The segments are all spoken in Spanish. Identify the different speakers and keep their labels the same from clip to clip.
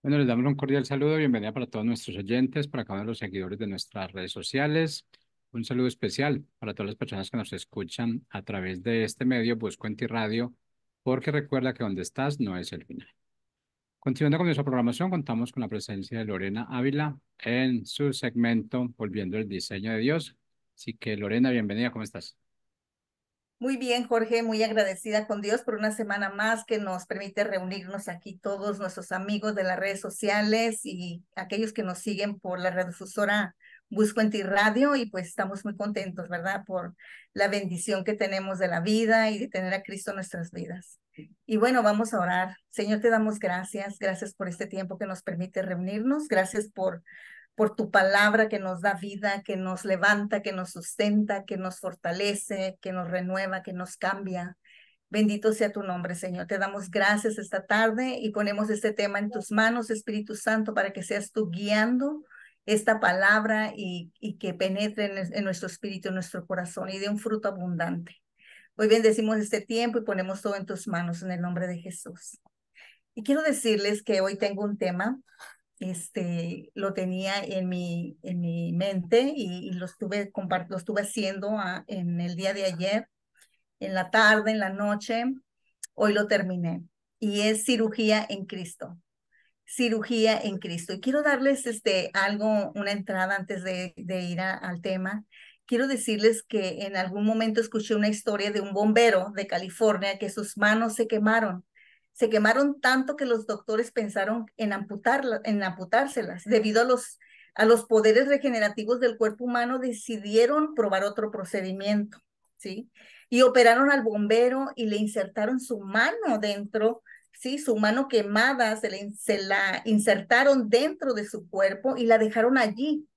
Speaker 1: Bueno, les damos un cordial saludo, bienvenida para todos nuestros oyentes, para cada uno de los seguidores de nuestras redes sociales. Un saludo especial para todas las personas que nos escuchan a través de este medio, Busco en Ti Radio, porque recuerda que donde estás no es el final. Continuando con nuestra programación, contamos con la presencia de Lorena Ávila en su segmento Volviendo el Diseño de Dios. Así que Lorena, bienvenida, ¿cómo estás?
Speaker 2: Muy bien, Jorge, muy agradecida con Dios por una semana más que nos permite reunirnos aquí todos nuestros amigos de las redes sociales y aquellos que nos siguen por la radiodifusora Busco en Ti Radio y pues estamos muy contentos, ¿verdad? Por la bendición que tenemos de la vida y de tener a Cristo en nuestras vidas. Y bueno, vamos a orar. Señor, te damos gracias, gracias por este tiempo que nos permite reunirnos, gracias por tu palabra que nos da vida, que nos levanta, que nos sustenta, que nos fortalece, que nos renueva, que nos cambia. Bendito sea tu nombre, Señor. Te damos gracias esta tarde y ponemos este tema en tus manos, Espíritu Santo, para que seas tú guiando esta palabra y que penetre en nuestro espíritu, en nuestro corazón y dé un fruto abundante. Hoy bendecimos este tiempo y ponemos todo en tus manos en el nombre de Jesús. Y quiero decirles que hoy tengo un tema lo tenía en mi mente y lo estuve haciendo en el día de ayer, en la tarde, en la noche. Hoy lo terminé. Y es cirugía en Cristo. Cirugía en Cristo. Y quiero darles una entrada antes de ir al tema. Quiero decirles que en algún momento escuché una historia de un bombero de California que sus manos se quemaron tanto que los doctores pensaron en amputárselas. Debido a los poderes regenerativos del cuerpo humano, decidieron probar otro procedimiento, ¿sí? Y operaron al bombero y le insertaron su mano dentro, ¿sí? Su mano quemada, se la insertaron dentro de su cuerpo y la dejaron allí.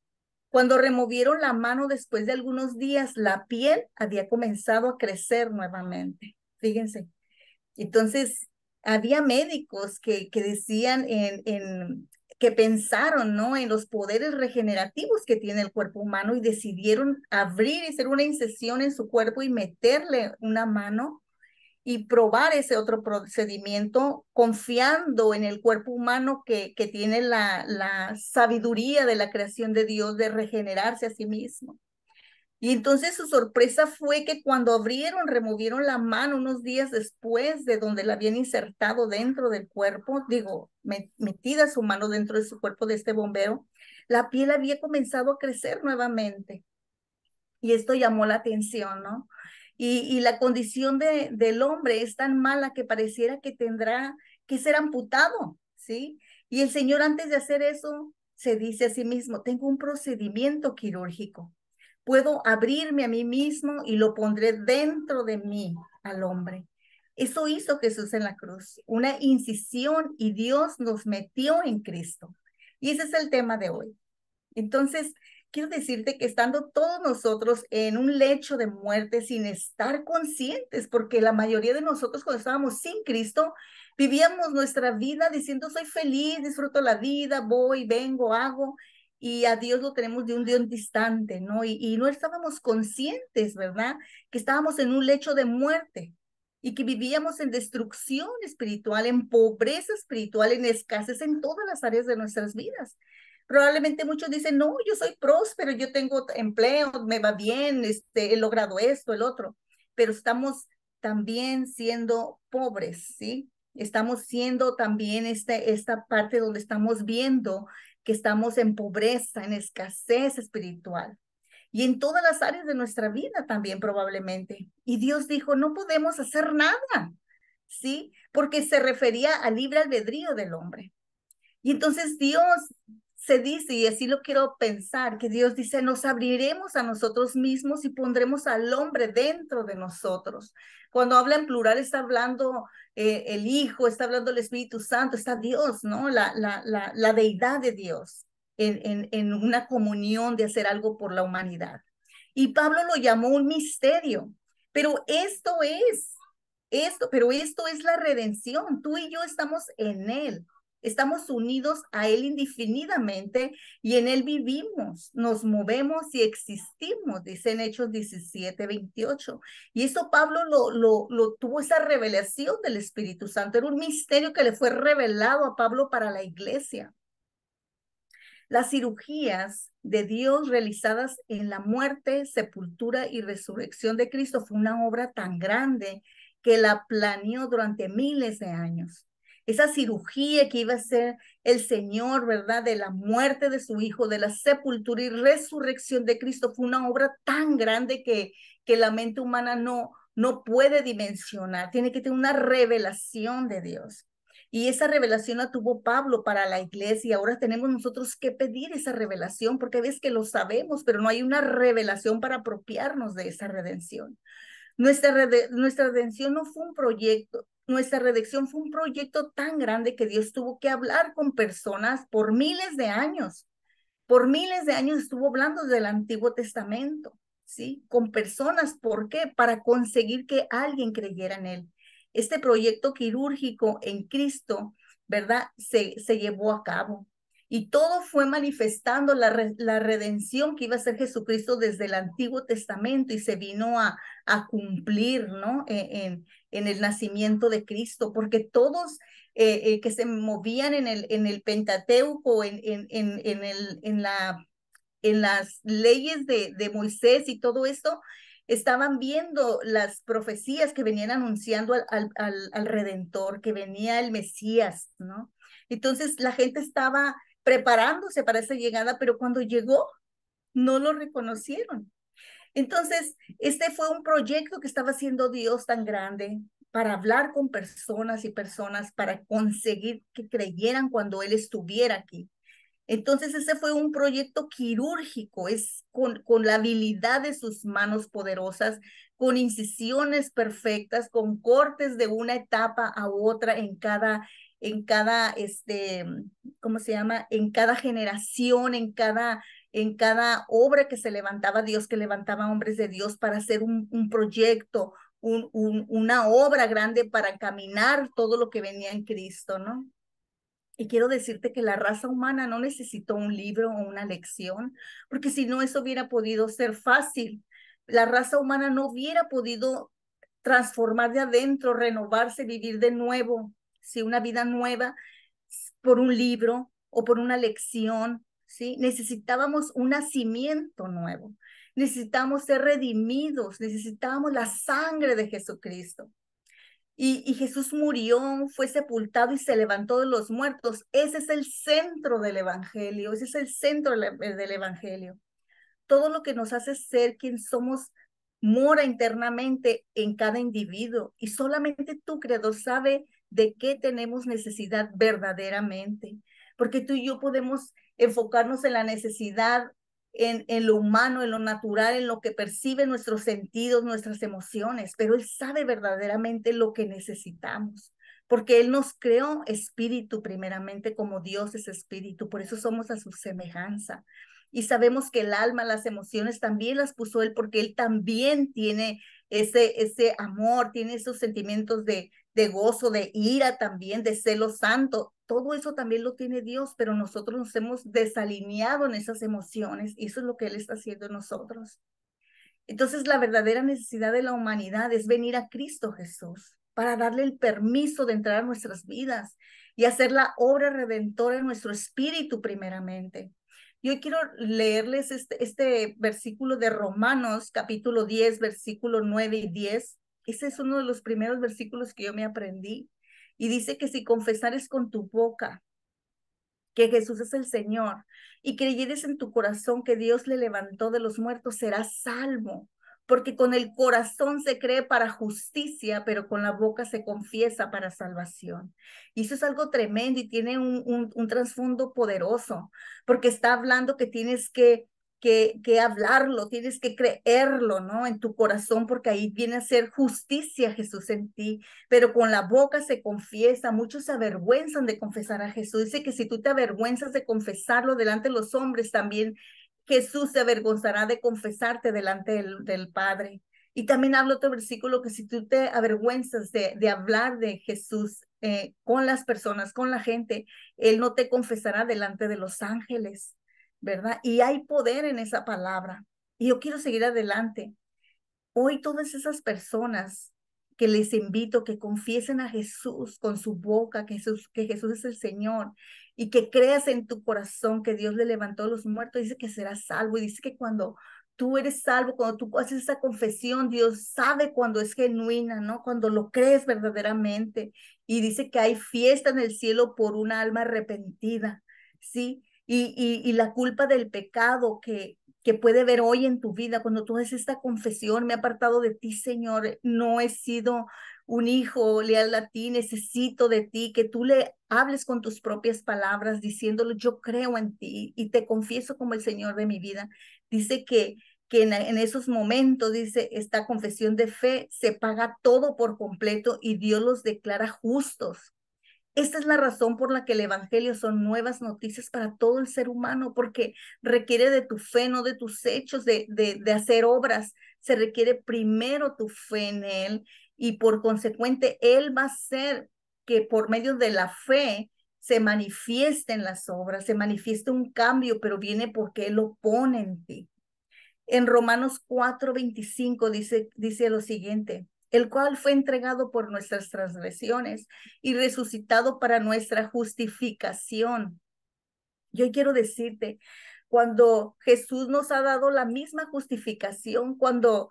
Speaker 2: Cuando removieron la mano después de algunos días, la piel había comenzado a crecer nuevamente. Fíjense. Entonces, había médicos que decían que pensaron, ¿no? En los poderes regenerativos que tiene el cuerpo humano y decidieron abrir y hacer una incisión en su cuerpo y meterle una mano y probar ese otro procedimiento confiando en el cuerpo humano que tiene la sabiduría de la creación de Dios de regenerarse a sí mismo. Y entonces su sorpresa fue que cuando abrieron, removieron la mano unos días después de donde la habían insertado dentro del cuerpo, digo, metida su mano dentro de su cuerpo de este bombero, la piel había comenzado a crecer nuevamente. Y esto llamó la atención, ¿no? Y la condición del hombre es tan mala que pareciera que tendrá que ser amputado, ¿sí? Y el Señor antes de hacer eso se dice a sí mismo, tengo un procedimiento quirúrgico. Puedo abrirme a mí mismo y lo pondré dentro de mí al hombre. Eso hizo Jesús en la cruz, una incisión y Dios nos metió en Cristo. Y ese es el tema de hoy. Entonces, quiero decirte que estando todos nosotros en un lecho de muerte sin estar conscientes, porque la mayoría de nosotros cuando estábamos sin Cristo, vivíamos nuestra vida diciendo soy feliz, disfruto la vida, voy, vengo, hago, y a Dios lo tenemos de un Dios distante, ¿no? Y no estábamos conscientes, ¿verdad? Que estábamos en un lecho de muerte y que vivíamos en destrucción espiritual, en pobreza espiritual, en escasez en todas las áreas de nuestras vidas. Probablemente muchos dicen, no, yo soy próspero, yo tengo empleo, me va bien, he logrado esto, el otro, pero estamos también siendo pobres, ¿sí? Estamos siendo también esta parte donde estamos viendo que estamos en pobreza, en escasez espiritual y en todas las áreas de nuestra vida también probablemente. Y Dios dijo, no podemos hacer nada, ¿sí? Porque se refería al libre albedrío del hombre. Y entonces Dios se dice, y así lo quiero pensar, que Dios dice, nos abriremos a nosotros mismos y pondremos al hombre dentro de nosotros. Cuando habla en plural está hablando el Hijo, está hablando el Espíritu Santo, está Dios, ¿no? La deidad de Dios en una comunión de hacer algo por la humanidad. Y Pablo lo llamó un misterio, pero pero esto es la redención, tú y yo estamos en él. Estamos unidos a Él indefinidamente y en Él vivimos, nos movemos y existimos, dice en Hechos 17:28. Y eso Pablo lo tuvo esa revelación del Espíritu Santo. Era un misterio que le fue revelado a Pablo para la iglesia. Las cirugías de Dios realizadas en la muerte, sepultura y resurrección de Cristo fue una obra tan grande que la planeó durante miles de años. Esa cirugía que iba a ser el Señor, ¿verdad? De la muerte de su Hijo, de la sepultura y resurrección de Cristo, fue una obra tan grande que la mente humana no puede dimensionar. Tiene que tener una revelación de Dios. Y esa revelación la tuvo Pablo para la iglesia. Ahora tenemos nosotros que pedir esa revelación, porque ves que lo sabemos, pero no hay una revelación para apropiarnos de esa redención. Nuestra redención no fue un proyecto, nuestra redención fue un proyecto tan grande que Dios tuvo que hablar con personas por miles de años. Por miles de años estuvo hablando del Antiguo Testamento, ¿sí? Con personas, ¿por qué? Para conseguir que alguien creyera en él. Este proyecto quirúrgico en Cristo, ¿verdad? Se llevó a cabo. Y todo fue manifestando la redención que iba a ser Jesucristo desde el Antiguo Testamento y se vino a cumplir, ¿no? En el nacimiento de Cristo, porque todos que se movían en el Pentateuco, en las leyes de Moisés y todo esto, estaban viendo las profecías que venían anunciando al Redentor, que venía el Mesías, ¿no? Entonces la gente estaba preparándose para esa llegada, pero cuando llegó, no lo reconocieron. Entonces, este fue un proyecto que estaba haciendo Dios tan grande para hablar con personas y personas, para conseguir que creyeran cuando Él estuviera aquí. Entonces, ese fue un proyecto quirúrgico, es con la habilidad de sus manos poderosas, con incisiones perfectas, con cortes de una etapa a otra ¿cómo se llama? En cada generación, en cada obra que se levantaba Dios, que levantaba hombres de Dios para hacer un proyecto, una obra grande para caminar todo lo que venía en Cristo, ¿no? Y quiero decirte que la raza humana no necesitó un libro o una lección, porque si no, eso hubiera podido ser fácil. La raza humana no hubiera podido transformar de adentro, renovarse, vivir de nuevo, si una vida nueva por un libro o por una lección, ¿sí? Necesitábamos un nacimiento nuevo, necesitamos ser redimidos, necesitábamos la sangre de Jesucristo. Y Jesús murió, fue sepultado y se levantó de los muertos. Ese es el centro del Evangelio, ese es el centro del Evangelio. Todo lo que nos hace ser quien somos mora internamente en cada individuo y solamente tú, Creador, sabe de qué tenemos necesidad verdaderamente, porque tú y yo podemos enfocarnos en la necesidad, en lo humano, en lo natural, en lo que perciben nuestros sentidos, nuestras emociones, pero Él sabe verdaderamente lo que necesitamos, porque Él nos creó espíritu primeramente, como Dios es espíritu, por eso somos a su semejanza. Y sabemos que el alma, las emociones también las puso Él, porque Él también tiene ese amor, tiene esos sentimientos de gozo, de ira también, de celo santo. Todo eso también lo tiene Dios, pero nosotros nos hemos desalineado en esas emociones y eso es lo que Él está haciendo en nosotros. Entonces, la verdadera necesidad de la humanidad es venir a Cristo Jesús para darle el permiso de entrar a nuestras vidas y hacer la obra redentora en nuestro espíritu primeramente. Yo quiero leerles este versículo de Romanos, capítulo 10, versículo 9 y 10. Ese es uno de los primeros versículos que yo me aprendí. Y dice que si confesares con tu boca que Jesús es el Señor y creyeres en tu corazón que Dios le levantó de los muertos, serás salvo. Porque con el corazón se cree para justicia, pero con la boca se confiesa para salvación. Y eso es algo tremendo y tiene un trasfondo poderoso, porque está hablando que tienes que hablarlo, tienes que creerlo, ¿no? En tu corazón, porque ahí viene a ser justicia Jesús en ti, pero con la boca se confiesa. Muchos se avergüenzan de confesar a Jesús. Dice que si tú te avergüenzas de confesarlo delante de los hombres, también Jesús se avergonzará de confesarte delante del Padre. Y también habla otro versículo que si tú te avergüenzas de hablar de Jesús con las personas, con la gente, Él no te confesará delante de los ángeles, ¿verdad? Y hay poder en esa palabra. Y yo quiero seguir adelante. Hoy todas esas personas que les invito que confiesen a Jesús con su boca, que Jesús es el Señor y que creas en tu corazón que Dios le levantó a los muertos, dice que serás salvo y dice que cuando tú eres salvo, cuando tú haces esa confesión, Dios sabe cuando es genuina, ¿no? Cuando lo crees verdaderamente y dice que hay fiesta en el cielo por una alma arrepentida, ¿sí? Y la culpa del pecado que puede ver hoy en tu vida, cuando tú haces esta confesión, me he apartado de ti, Señor, no he sido un hijo leal a ti, necesito de ti, que tú le hables con tus propias palabras, diciéndolo, yo creo en ti y te confieso como el Señor de mi vida. Dice que en esos momentos, dice, esta confesión de fe se paga todo por completo y Dios los declara justos. Esta es la razón por la que el Evangelio son nuevas noticias para todo el ser humano, porque requiere de tu fe, no de tus hechos, de hacer obras. Se requiere primero tu fe en Él y por consecuente Él va a hacer que por medio de la fe se manifieste en las obras, se manifieste un cambio, pero viene porque Él lo pone en ti. En Romanos 4:25 dice lo siguiente, el cual fue entregado por nuestras transgresiones y resucitado para nuestra justificación. Yo quiero decirte, cuando Jesús nos ha dado la misma justificación, cuando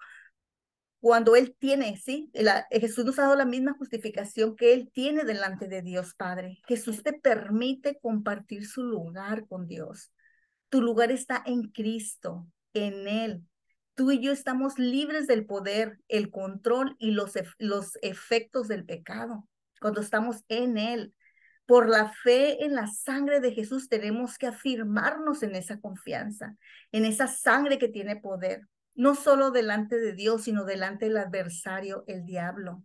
Speaker 2: Él tiene, ¿sí? Jesús nos ha dado la misma justificación que Él tiene delante de Dios Padre. Jesús te permite compartir su lugar con Dios. Tu lugar está en Cristo, en Él. Tú y yo estamos libres del poder, el control y los efectos del pecado cuando estamos en Él. Por la fe en la sangre de Jesús tenemos que afirmarnos en esa confianza, en esa sangre que tiene poder, no solo delante de Dios, sino delante del adversario, el diablo.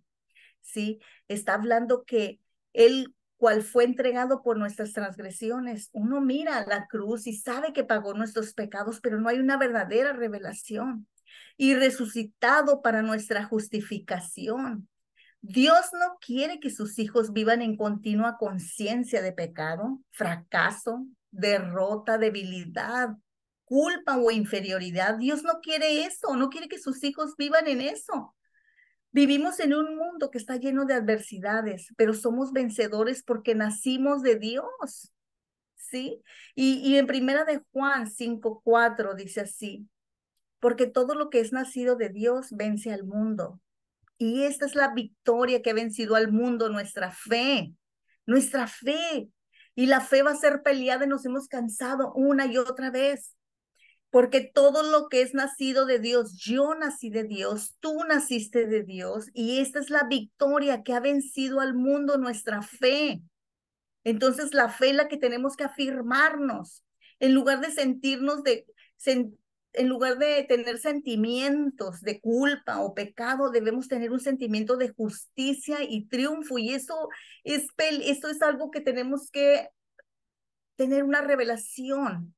Speaker 2: ¿Sí? Está hablando que Él, cual fue entregado por nuestras transgresiones, uno mira la cruz y sabe que pagó nuestros pecados, pero no hay una verdadera revelación. Y resucitado para nuestra justificación. Dios no quiere que sus hijos vivan en continua conciencia de pecado, fracaso, derrota, debilidad, culpa o inferioridad. Dios no quiere eso, no quiere que sus hijos vivan en eso. Vivimos en un mundo que está lleno de adversidades, pero somos vencedores porque nacimos de Dios, ¿sí? Y en primera de Juan 5:4 dice así, porque todo lo que es nacido de Dios vence al mundo. Y esta es la victoria que ha vencido al mundo, nuestra fe, nuestra fe. Y la fe va a ser peleada y nos hemos cansado una y otra vez. Porque todo lo que es nacido de Dios, yo nací de Dios, tú naciste de Dios, y esta es la victoria que ha vencido al mundo, nuestra fe. Entonces la fe es la que tenemos que afirmarnos, en lugar de sentirnos en lugar de tener sentimientos de culpa o pecado, debemos tener un sentimiento de justicia y triunfo, y eso es algo que tenemos que tener una revelación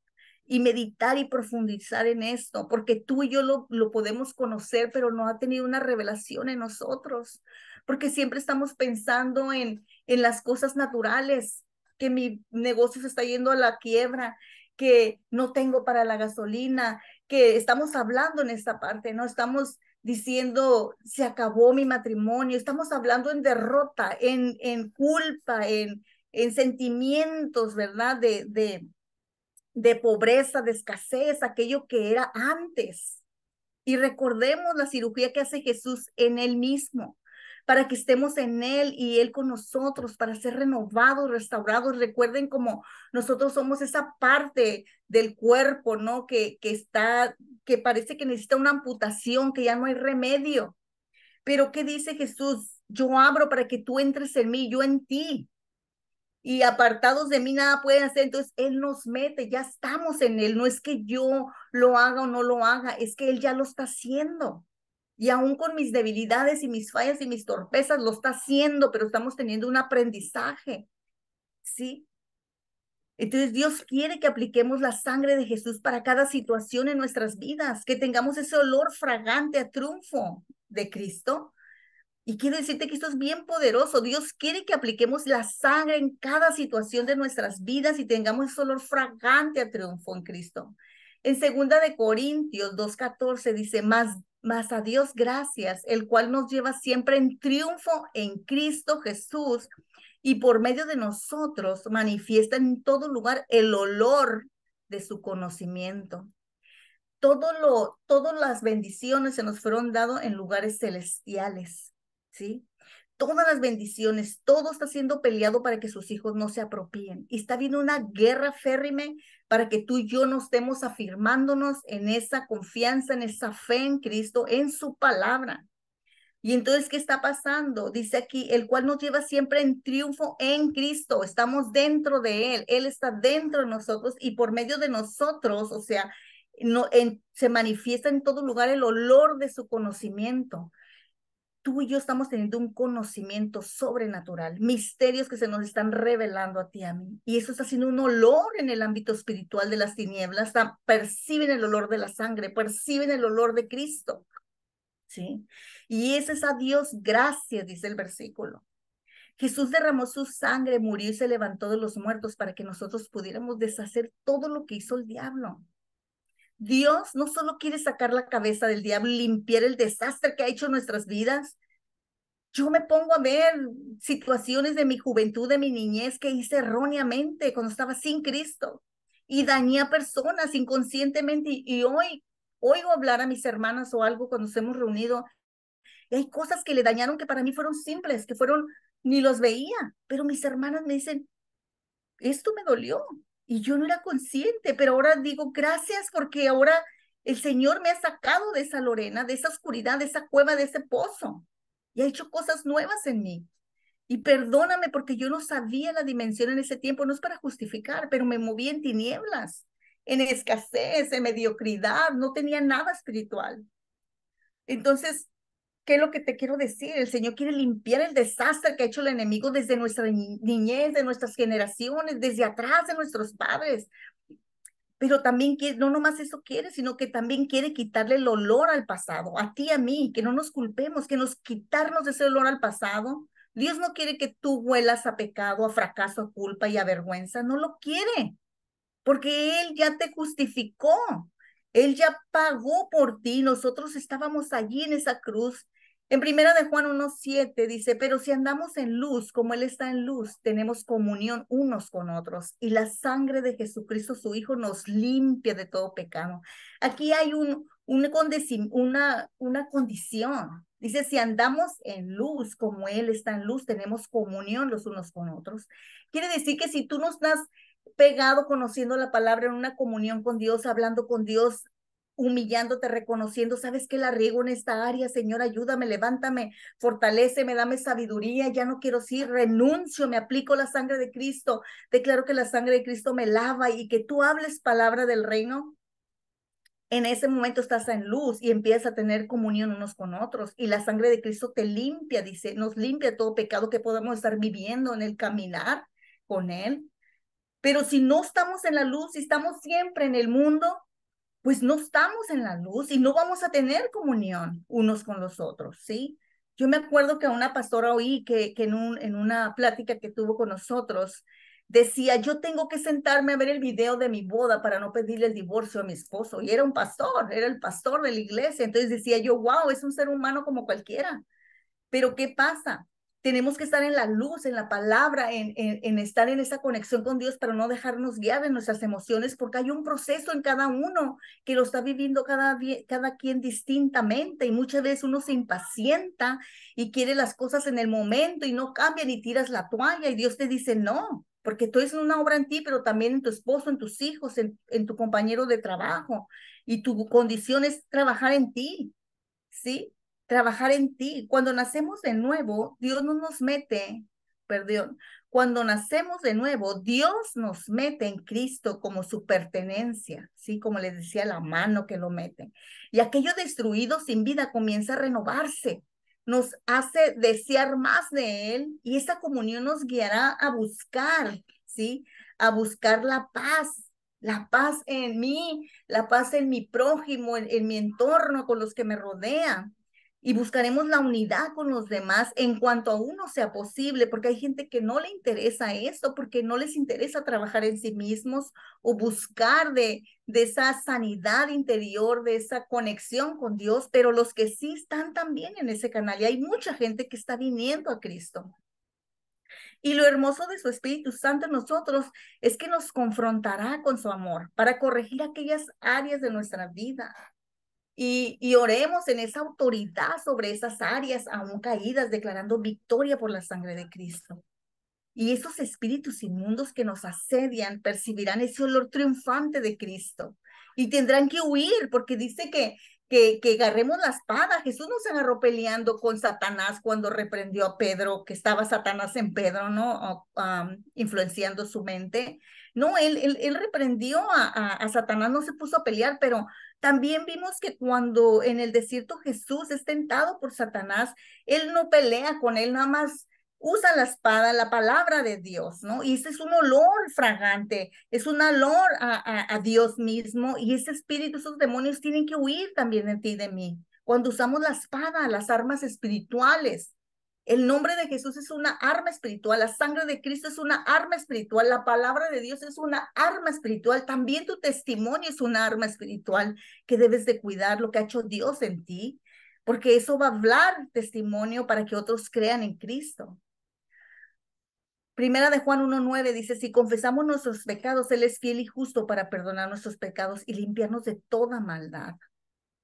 Speaker 2: y meditar y profundizar en esto, porque tú y yo lo podemos conocer, pero no ha tenido una revelación en nosotros, porque siempre estamos pensando en las cosas naturales, que mi negocio se está yendo a la quiebra, que no tengo para la gasolina, que estamos hablando en esta parte, no estamos diciendo se acabó mi matrimonio, estamos hablando en derrota, en culpa, en sentimientos, ¿verdad? De pobreza, de escasez, aquello que era antes. Y recordemos la cirugía que hace Jesús en Él mismo, para que estemos en Él y Él con nosotros, para ser renovados, restaurados. Recuerden como nosotros somos esa parte del cuerpo, ¿no? Que parece que necesita una amputación, que ya no hay remedio. Pero ¿qué dice Jesús? Yo abro para que tú entres en mí, yo en ti, y apartados de mí nada pueden hacer. Entonces Él nos mete, ya estamos en Él, no es que yo lo haga o no lo haga, es que Él ya lo está haciendo. Y aún con mis debilidades y mis fallas y mis torpezas lo está haciendo, pero estamos teniendo un aprendizaje, ¿sí? Entonces Dios quiere que apliquemos la sangre de Jesús para cada situación en nuestras vidas, que tengamos ese olor fragante a triunfo de Cristo. Y quiero decirte que esto es bien poderoso. Dios quiere que apliquemos la sangre en cada situación de nuestras vidas y tengamos ese olor fragante a triunfo en Cristo. En 2 Corintios 2:14 dice, más a Dios gracias, el cual nos lleva siempre en triunfo en Cristo Jesús y por medio de nosotros manifiesta en todo lugar el olor de su conocimiento. Todas las bendiciones se nos fueron dadas en lugares celestiales, ¿sí? Todas las bendiciones, todo está siendo peleado para que sus hijos no se apropien. Y está habiendo una guerra férrime para que tú y yo nos estemos afirmándonos en esa confianza, en esa fe en Cristo, en su palabra. Y entonces, ¿qué está pasando? Dice aquí, el cual nos lleva siempre en triunfo en Cristo. Estamos dentro de Él está dentro de nosotros y por medio de nosotros, o sea, se manifiesta en todo lugar el olor de su conocimiento. Tú y yo estamos teniendo un conocimiento sobrenatural, misterios que se nos están revelando a ti y a mí. Y eso está haciendo un olor en el ámbito espiritual de las tinieblas. Perciben el olor de la sangre, perciben el olor de Cristo. ¿Sí? Y ese es a Dios gracias, dice el versículo. Jesús derramó su sangre, murió y se levantó de los muertos para que nosotros pudiéramos deshacer todo lo que hizo el diablo. Dios no solo quiere sacar la cabeza del diablo, limpiar el desastre que ha hecho en nuestras vidas. Yo me pongo a ver situaciones de mi juventud, de mi niñez que hice erróneamente cuando estaba sin Cristo y dañé a personas inconscientemente y hoy oigo hablar a mis hermanas o algo cuando nos hemos reunido y hay cosas que le dañaron que para mí fueron simples, que fueron, ni los veía, pero mis hermanas me dicen, esto me dolió y yo no era consciente, pero ahora digo gracias porque ahora el Señor me ha sacado de esa Lorena, de esa oscuridad, de esa cueva, de ese pozo y ha hecho cosas nuevas en mí. Y perdóname porque yo no sabía la dimensión en ese tiempo, no es para justificar, pero me moví en tinieblas, en escasez, en mediocridad, no tenía nada espiritual. Entonces, ¿qué es lo que te quiero decir? El Señor quiere limpiar el desastre que ha hecho el enemigo desde nuestra niñez, de nuestras generaciones, desde atrás de nuestros padres. Pero también quiere, no nomás eso quiere, sino que también quiere quitarle el olor al pasado, a ti, a mí, que no nos culpemos, que nos quitarnos ese olor al pasado. Dios no quiere que tú huelas a pecado, a fracaso, a culpa y a vergüenza. No lo quiere, porque Él ya te justificó. Él ya pagó por ti. Nosotros estábamos allí en esa cruz. En 1 Juan 1:7 dice, pero si andamos en luz, como Él está en luz, tenemos comunión unos con otros. Y la sangre de Jesucristo, su Hijo, nos limpia de todo pecado. Aquí hay una condición. Dice, si andamos en luz, como Él está en luz, tenemos comunión los unos con otros. Quiere decir que si tú no estás pegado conociendo la palabra en una comunión con Dios, hablando con Dios, humillándote, reconociendo, sabes que la riego en esta área, Señor, ayúdame, levántame, fortaléceme, dame sabiduría, ya no quiero sí, renuncio, me aplico la sangre de Cristo, declaro que la sangre de Cristo me lava y que tú hables palabra del reino. En ese momento estás en luz y empiezas a tener comunión unos con otros y la sangre de Cristo te limpia, dice, nos limpia todo pecado que podamos estar viviendo en el caminar con Él. Pero si no estamos en la luz, si estamos siempre en el mundo, pues no estamos en la luz y no vamos a tener comunión unos con los otros, ¿sí? Yo me acuerdo que a una pastora oí que en una plática que tuvo con nosotros, decía, yo tengo que sentarme a ver el video de mi boda para no pedirle el divorcio a mi esposo. Y era un pastor, era el pastor de la iglesia. Entonces decía yo, wow, es un ser humano como cualquiera. Pero ¿qué pasa? Tenemos que estar en la luz, en la palabra, en estar en esa conexión con Dios para no dejarnos guiar en nuestras emociones, porque hay un proceso en cada uno que lo está viviendo cada quien distintamente y muchas veces uno se impacienta y quiere las cosas en el momento y no cambian y tiras la toalla y Dios te dice no, porque tú es una obra en ti, pero también en tu esposo, en tus hijos, en tu compañero de trabajo y tu condición es trabajar en ti, ¿sí? Trabajar en ti. Cuando nacemos de nuevo, Dios no nos mete, perdón, cuando nacemos de nuevo, Dios nos mete en Cristo como su pertenencia, ¿sí? Como les decía, la mano que lo mete. Y aquello destruido sin vida comienza a renovarse, nos hace desear más de Él y esa comunión nos guiará a buscar, ¿sí? a buscar la paz en mí, la paz en mi prójimo, en mi entorno, con los que me rodean. Y buscaremos la unidad con los demás en cuanto a uno sea posible, porque hay gente que no le interesa eso, porque no les interesa trabajar en sí mismos o buscar de esa sanidad interior, de esa conexión con Dios, pero los que sí están también en ese canal, y hay mucha gente que está viniendo a Cristo. Y lo hermoso de su Espíritu Santo en nosotros es que nos confrontará con su amor para corregir aquellas áreas de nuestra vida. Y oremos en esa autoridad sobre esas áreas aún caídas, declarando victoria por la sangre de Cristo. Y esos espíritus inmundos que nos asedian percibirán ese olor triunfante de Cristo y tendrán que huir porque dice que agarremos la espada. Jesús no se agarró peleando con Satanás cuando reprendió a Pedro, que estaba Satanás en Pedro, ¿no? Influenciando su mente. No, él reprendió a Satanás, no se puso a pelear, pero también vimos que cuando en el desierto Jesús es tentado por Satanás, él no pelea con él, nada más usa la espada, la palabra de Dios, ¿no? Y ese es un olor fragante, es un olor a Dios mismo, y ese espíritu, esos demonios tienen que huir también de ti y de mí. Cuando usamos la espada, las armas espirituales, el nombre de Jesús es una arma espiritual, la sangre de Cristo es una arma espiritual, la palabra de Dios es una arma espiritual, también tu testimonio es una arma espiritual que debes de cuidar, lo que ha hecho Dios en ti, porque eso va a hablar testimonio para que otros crean en Cristo. Primera de Juan 1:9 dice, si confesamos nuestros pecados, Él es fiel y justo para perdonar nuestros pecados y limpiarnos de toda maldad.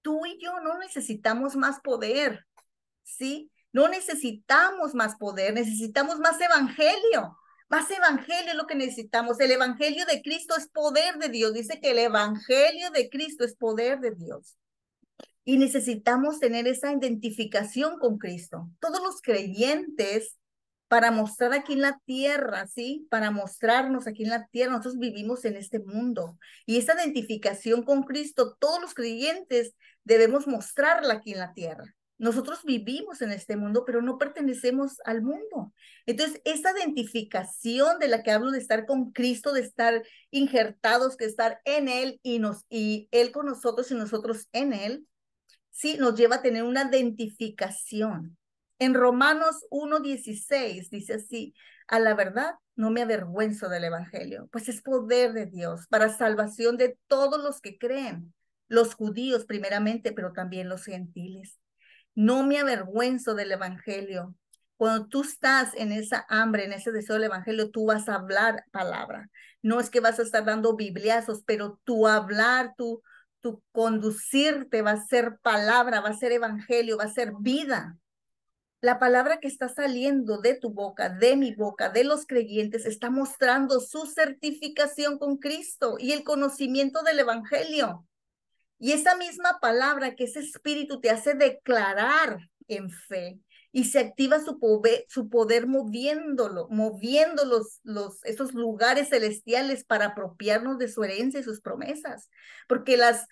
Speaker 2: Tú y yo no necesitamos más poder, ¿sí? No necesitamos más poder, necesitamos más evangelio. Más evangelio es lo que necesitamos. El evangelio de Cristo es poder de Dios. Dice que el evangelio de Cristo es poder de Dios. Y necesitamos tener esa identificación con Cristo. Todos los creyentes, para mostrar aquí en la tierra, ¿sí? Para mostrarnos aquí en la tierra, nosotros vivimos en este mundo. Y esa identificación con Cristo, todos los creyentes debemos mostrarla aquí en la tierra. Nosotros vivimos en este mundo, pero no pertenecemos al mundo. Entonces, esa identificación de la que hablo de estar con Cristo, de estar injertados, que estar en Él y Él con nosotros y nosotros en Él, sí, nos lleva a tener una identificación. En Romanos 1:16 dice así, a la verdad no me avergüenzo del evangelio, pues es poder de Dios para salvación de todos los que creen, los judíos primeramente, pero también los gentiles. No me avergüenzo del evangelio. Cuando tú estás en esa hambre, en ese deseo del evangelio, tú vas a hablar palabra. No es que vas a estar dando bibliazos, pero tu hablar, tu conducirte va a ser palabra, va a ser evangelio, va a ser vida. La palabra que está saliendo de tu boca, de mi boca, de los creyentes, está mostrando su certificación con Cristo y el conocimiento del evangelio. Y esa misma palabra que ese espíritu te hace declarar en fe y se activa su poder moviendo esos lugares celestiales para apropiarnos de su herencia y sus promesas. Porque las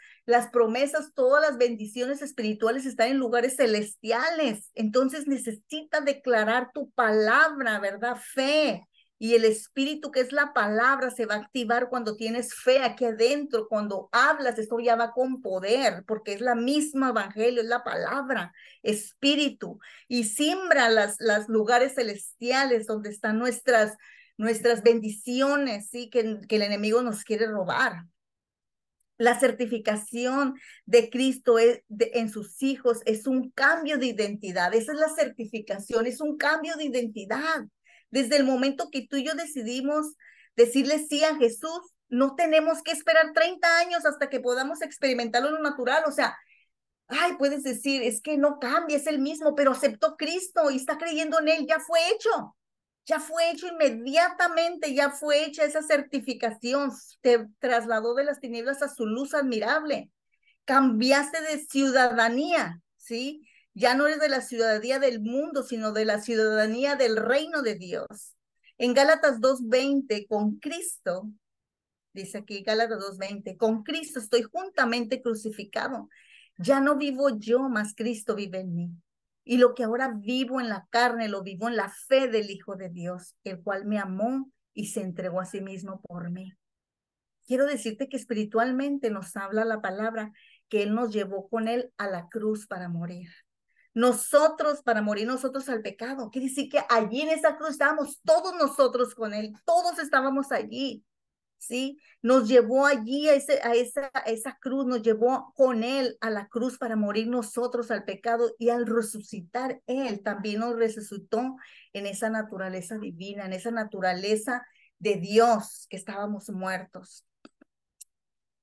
Speaker 2: promesas, todas las bendiciones espirituales están en lugares celestiales. Entonces necesitas declarar tu palabra, ¿verdad? Fe. Y el espíritu, que es la palabra, se va a activar cuando tienes fe aquí adentro, cuando hablas, esto ya va con poder, porque es la misma evangelio, es la palabra, espíritu, y siembra las lugares celestiales donde están nuestras bendiciones, ¿sí? Que el enemigo nos quiere robar. La certificación de Cristo en sus hijos es un cambio de identidad. Esa es la certificación, es un cambio de identidad. Desde el momento que tú y yo decidimos decirle sí a Jesús, no tenemos que esperar 30 años hasta que podamos experimentarlo en lo natural. O sea, ay, puedes decir, es que no cambia, es el mismo, pero aceptó Cristo y está creyendo en Él, ya fue hecho. Ya fue hecho inmediatamente, ya fue hecha esa certificación, te trasladó de las tinieblas a su luz admirable, cambiaste de ciudadanía, ¿sí? Ya no eres de la ciudadanía del mundo, sino de la ciudadanía del reino de Dios. En Gálatas 2:20, con Cristo, dice aquí Gálatas 2:20, con Cristo estoy juntamente crucificado. Ya no vivo yo, mas Cristo vive en mí. Y lo que ahora vivo en la carne, lo vivo en la fe del Hijo de Dios, el cual me amó y se entregó a sí mismo por mí. Quiero decirte que espiritualmente nos habla la palabra que Él nos llevó con Él a la cruz para morir. Nosotros, para morir nosotros al pecado. Quiere decir que allí en esa cruz estábamos todos nosotros con Él, todos estábamos allí. ¿Sí? Nos llevó allí a esa cruz, nos llevó con Él a la cruz para morir nosotros al pecado, y al resucitar Él también nos resucitó en esa naturaleza divina, en esa naturaleza de Dios que estábamos muertos.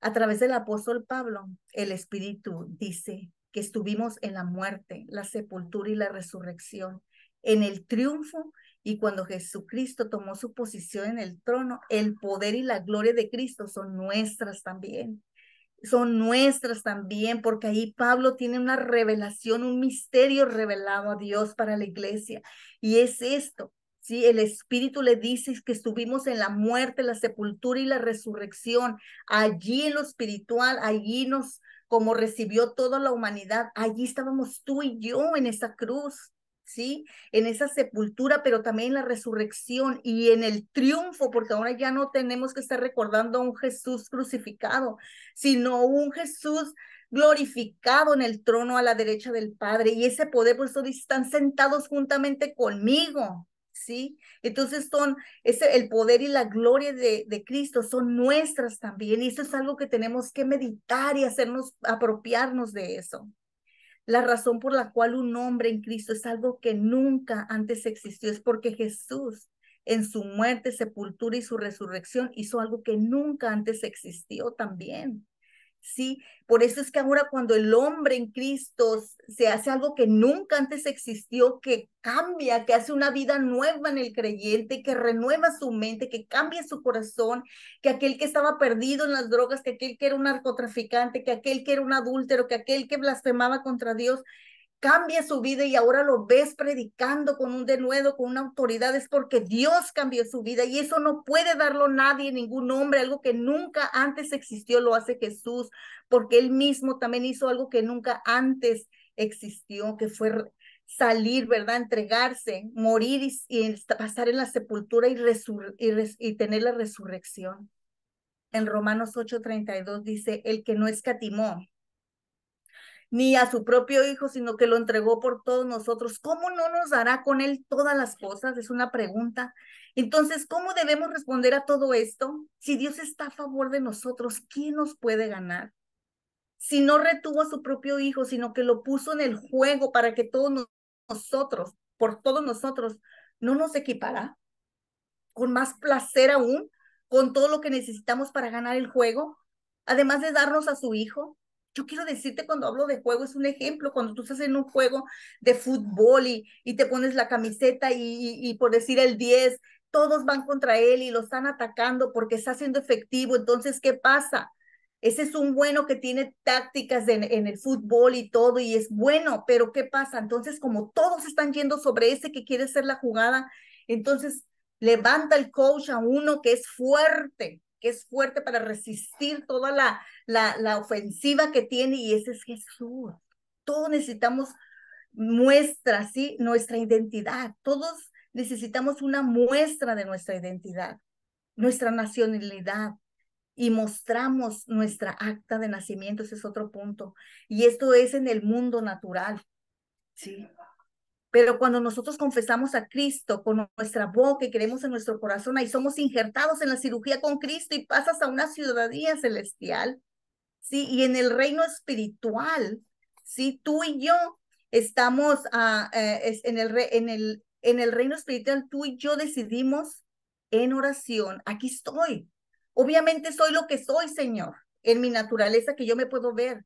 Speaker 2: A través del apóstol Pablo, el Espíritu dice que estuvimos en la muerte, la sepultura y la resurrección, en el triunfo, y cuando Jesucristo tomó su posición en el trono, el poder y la gloria de Cristo son nuestras también. Son nuestras también, porque ahí Pablo tiene una revelación, un misterio revelado a Dios para la iglesia. Y es esto, ¿sí? El Espíritu le dice que estuvimos en la muerte, la sepultura y la resurrección. Allí en lo espiritual, allí como recibió toda la humanidad, allí estábamos tú y yo en esa cruz. ¿Sí? En esa sepultura, pero también en la resurrección y en el triunfo, porque ahora ya no tenemos que estar recordando a un Jesús crucificado, sino un Jesús glorificado en el trono a la derecha del Padre. Y ese poder, por eso están sentados juntamente conmigo, ¿sí? Entonces el poder y la gloria de Cristo son nuestras también. Y eso es algo que tenemos que meditar y apropiarnos de eso. La razón por la cual un hombre en Cristo es algo que nunca antes existió es porque Jesús, en su muerte, sepultura y su resurrección, hizo algo que nunca antes existió también. Sí, por eso es que ahora cuando el hombre en Cristo se hace algo que nunca antes existió, que cambia, que hace una vida nueva en el creyente, que renueva su mente, que cambia su corazón, que aquel que estaba perdido en las drogas, que aquel que era un narcotraficante, que aquel que era un adúltero, que aquel que blasfemaba contra Dios, cambia su vida y ahora lo ves predicando con un denuedo, con una autoridad, es porque Dios cambió su vida, y eso no puede darlo nadie, ningún hombre. Algo que nunca antes existió lo hace Jesús, porque Él mismo también hizo algo que nunca antes existió, que fue salir, ¿verdad? Entregarse, morir y pasar en la sepultura y tener la resurrección. En Romanos 8:32 dice, el que no escatimó ni a su propio Hijo, sino que lo entregó por todos nosotros, ¿cómo no nos dará con Él todas las cosas? Es una pregunta. Entonces, ¿cómo debemos responder a todo esto? Si Dios está a favor de nosotros, ¿quién nos puede ganar? Si no retuvo a su propio Hijo, sino que lo puso en el juego para que nosotros, por todos nosotros, ¿no nos equipará con más placer aún, con todo lo que necesitamos para ganar el juego, además de darnos a su Hijo? Yo quiero decirte, cuando hablo de juego, es un ejemplo, cuando tú estás en un juego de fútbol y te pones la camiseta y por decir el 10, todos van contra él y lo están atacando porque está siendo efectivo. Entonces, ¿qué pasa? Ese es un bueno que tiene tácticas en el fútbol y todo, y es bueno, pero ¿qué pasa? Entonces, como todos están yendo sobre ese que quiere hacer la jugada, entonces levanta el coach a uno que es fuerte para resistir toda la ofensiva que tiene, y ese es Jesús. Todos necesitamos muestra, ¿sí? Nuestra identidad. Todos necesitamos una muestra de nuestra identidad, nuestra nacionalidad, y mostramos nuestra acta de nacimiento. Ese es otro punto. Y esto es en el mundo natural, ¿sí? Pero cuando nosotros confesamos a Cristo con nuestra boca y creemos en nuestro corazón, ahí somos injertados en la cirugía con Cristo y pasas a una ciudadanía celestial, ¿sí? Y en el reino espiritual, ¿sí? Tú y yo estamos en el reino espiritual, tú y yo decidimos en oración, aquí estoy. Obviamente soy lo que soy, Señor, en mi naturaleza que yo me puedo ver.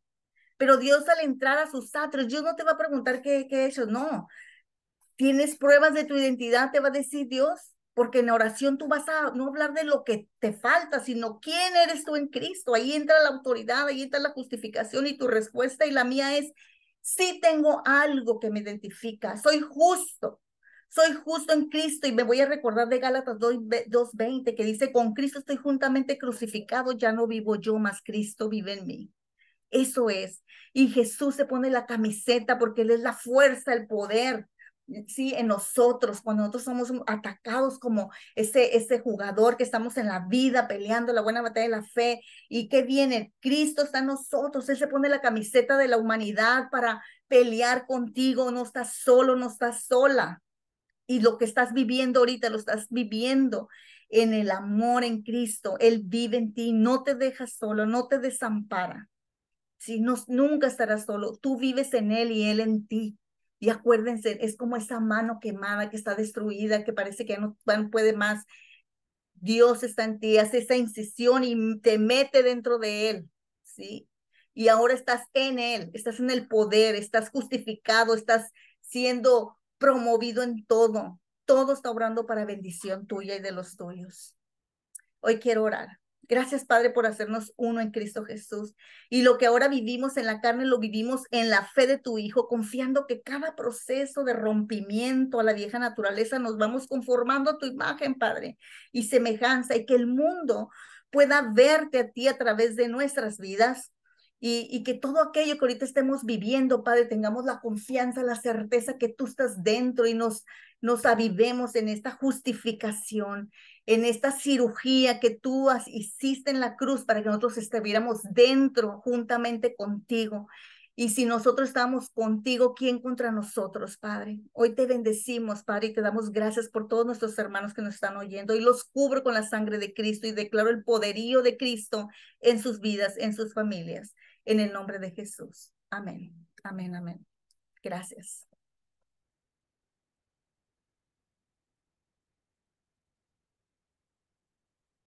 Speaker 2: Pero Dios, al entrar a sus atrios, Dios no te va a preguntar qué he hecho, no. Tienes pruebas de tu identidad, te va a decir Dios, porque en oración tú vas a no hablar de lo que te falta, sino quién eres tú en Cristo. Ahí entra la autoridad, ahí entra la justificación, y tu respuesta y la mía es, sí tengo algo que me identifica, soy justo en Cristo. Y me voy a recordar de Gálatas 2:20, que dice, con Cristo estoy juntamente crucificado, ya no vivo yo, mas Cristo vive en mí. Eso es. Y Jesús se pone la camiseta porque Él es la fuerza, el poder sí, en nosotros, cuando nosotros somos atacados como ese jugador que estamos en la vida peleando la buena batalla de la fe. ¿Y qué viene? Cristo está en nosotros, Él se pone la camiseta de la humanidad para pelear contigo, no estás solo, no estás sola. Y lo que estás viviendo ahorita, lo estás viviendo en el amor en Cristo. Él vive en ti, no te deja solo, no te desampara. Si no, nunca estarás solo, tú vives en Él y Él en ti. Y acuérdense, es como esa mano quemada que está destruida, que parece que no puede más. Dios está en ti, hace esa incisión y te mete dentro de Él, ¿sí? Y ahora estás en Él, estás en el poder, estás justificado, estás siendo promovido en todo. Todo está obrando para bendición tuya y de los tuyos. Hoy quiero orar. Gracias, Padre, por hacernos uno en Cristo Jesús. Y lo que ahora vivimos en la carne, lo vivimos en la fe de tu Hijo, confiando que cada proceso de rompimiento a la vieja naturaleza nos vamos conformando a tu imagen, Padre, y semejanza, y que el mundo pueda verte a ti a través de nuestras vidas. Y que todo aquello que ahorita estemos viviendo, Padre, tengamos la confianza, la certeza que tú estás dentro y nos avivemos en esta justificación, en esta cirugía que tú hiciste en la cruz para que nosotros estuviéramos dentro juntamente contigo. Y si nosotros estamos contigo, ¿quién contra nosotros, Padre? Hoy te bendecimos, Padre, y te damos gracias por todos nuestros hermanos que nos están oyendo. Y los cubro con la sangre de Cristo y declaro el poderío de Cristo en sus vidas, en sus familias. En el nombre de Jesús. Amén. Amén, amén. Gracias.